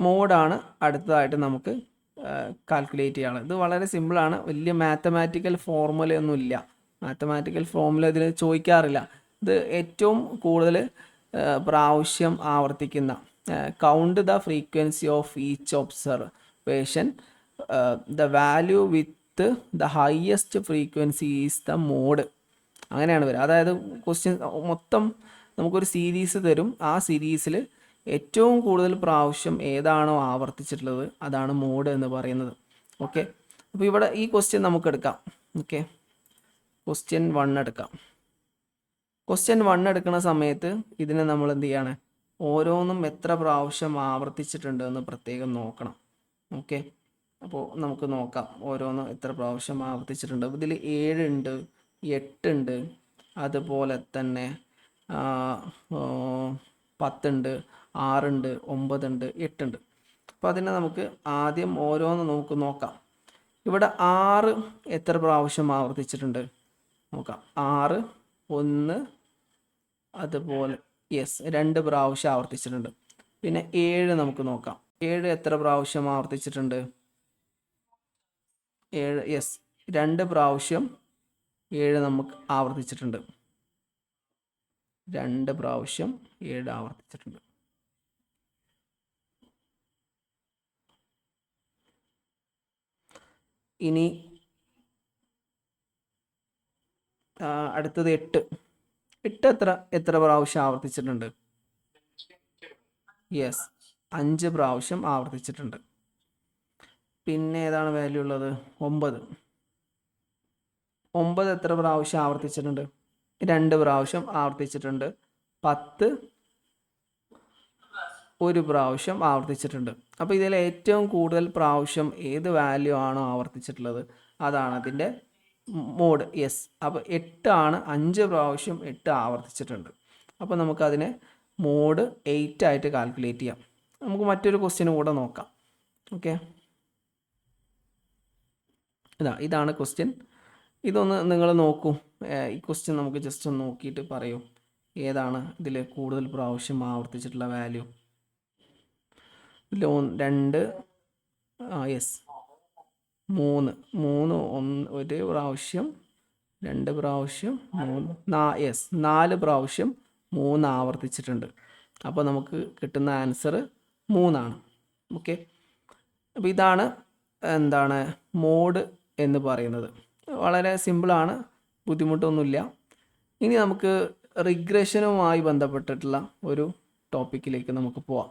മോഡാണ് അടുത്തതായിട്ട് നമുക്ക് കാൽക്കുലേറ്റ് ചെയ്യാനുള്ളത്. ഇത് വളരെ സിമ്പിളാണ്, വലിയ മാത്തമാറ്റിക്കൽ ഫോർമുലയൊന്നുമില്ല. മാത്തമാറ്റിക്കൽ ഫോർമുല ഇതിൽ ചോദിക്കാറില്ല. ഇത് ഏറ്റവും കൂടുതൽ പ്രാവശ്യം ആവർത്തിക്കുന്ന count the frequency of each observation the value with the highest frequency is the mode. അങ്ങനെയാണ് വരിക. അതായത് ക്വസ്റ്റ്യൻ മൊത്തം നമുക്കൊരു സീരീസ് തരും. ആ സീരീസിൽ ഏറ്റവും കൂടുതൽ പ്രാവശ്യം ഏതാണോ ആവർത്തിച്ചിട്ടുള്ളത് അതാണ് മോഡ് എന്ന് പറയുന്നത്. ഓക്കെ, അപ്പോൾ ഇവിടെ ഈ ക്വസ്റ്റ്യൻ നമുക്ക് എടുക്കാം. ഓക്കെ, ക്വസ്റ്റ്യൻ 1 എടുക്കാം. ക്വസ്റ്റ്യൻ 1 എടുക്കുന്ന സമയത്ത് ഇതിനെ നമ്മൾ എന്ത് ചെയ്യാണ്, ഓരോന്നും എത്ര പ്രാവശ്യം ആവർത്തിച്ചിട്ടുണ്ട് എന്ന് പ്രത്യേകം നോക്കണം. ഓക്കെ, അപ്പോൾ നമുക്ക് നോക്കാം ഓരോന്നും എത്ര പ്രാവശ്യം ആവർത്തിച്ചിട്ടുണ്ട്. ഇതിൽ 7 ഉണ്ട്, 8 ഉണ്ട്, അതുപോലെ തന്നെ 10 ഉണ്ട്, 6 ഉണ്ട്, 9 ഉണ്ട്, 8 ഉണ്ട്. അപ്പോൾ അതിനെ നമുക്ക് ആദ്യം ഓരോന്ന് നമുക്ക് നോക്കാം. ഇവിടെ 6 എത്ര പ്രാവശ്യം ആവർത്തിച്ചിട്ടുണ്ട് നോക്കാം. 6 1, അതുപോലെ 2 പ്രാവശ്യം ആവർത്തിച്ചിട്ടുണ്ട്. പിന്നെ 7 നമുക്ക് നോക്കാം. 7 എത്ര പ്രാവശ്യം ആവർത്തിച്ചിട്ടുണ്ട്? 7 2 പ്രാവശ്യം 7 നമുക്ക് ആവർത്തിച്ചിട്ടുണ്ട്. 2 പ്രാവശ്യം 7 ആവർത്തിച്ചിട്ടുണ്ട്. ഇനി അടുത്തത് 8 എത്ര പ്രാവശ്യം ആവർത്തിച്ചിട്ടുണ്ട്? 5 പ്രാവശ്യം ആവർത്തിച്ചിട്ടുണ്ട്. പിന്നെ ഏതാണ് വാല്യൂ ഉള്ളത്? 9 എത്ര പ്രാവശ്യം ആവർത്തിച്ചിട്ടുണ്ട്? 2 പ്രാവശ്യം ആവർത്തിച്ചിട്ടുണ്ട്. 10 1 പ്രാവശ്യം ആവർത്തിച്ചിട്ടുണ്ട്. അപ്പോൾ ഇതിൽ ഏറ്റവും കൂടുതൽ പ്രാവശ്യം ഏത് വാല്യൂ ആണോ ആവർത്തിച്ചിട്ടുള്ളത് അതാണ് അതിൻ്റെ മോഡ്. അപ്പോൾ 8 ആണ്, 5 പ്രാവശ്യം 8 ആവർത്തിച്ചിട്ടുണ്ട്. അപ്പോൾ നമുക്കതിനെ മോഡ് 8 ആയിട്ട് കാൽക്കുലേറ്റ് ചെയ്യാം. നമുക്ക് മറ്റൊരു ക്വസ്റ്റ്യനും കൂടെ നോക്കാം. ഓക്കെ, ഇതാണ് ക്വസ്റ്റ്യൻ. ഇതൊന്ന് നിങ്ങൾ നോക്കൂ. ഈ ക്വസ്റ്റ്യൻ നമുക്ക് ജസ്റ്റ് ഒന്ന് നോക്കിയിട്ട് പറയൂ ഏതാണ് ഇതിൽ കൂടുതൽ പ്രാവശ്യം ആവർത്തിച്ചിട്ടുള്ള വാല്യൂ. 2 3 1 പ്രാവശ്യം, 2 പ്രാവശ്യം, 4 പ്രാവശ്യം 3 ആവർത്തിച്ചിട്ടുണ്ട്. അപ്പോൾ നമുക്ക് കിട്ടുന്ന ആൻസർ 3 ആണ്. ഓക്കെ, അപ്പോൾ ഇതാണ് എന്താണ് മോഡ് എന്ന് പറയുന്നത്. വളരെ സിമ്പിളാണ്, ബുദ്ധിമുട്ടൊന്നുമില്ല. ഇനി നമുക്ക് റിഗ്രഷനുമായി ബന്ധപ്പെട്ടിട്ടുള്ള ഒരു ടോപ്പിക്കിലേക്ക് നമുക്ക് പോവാം.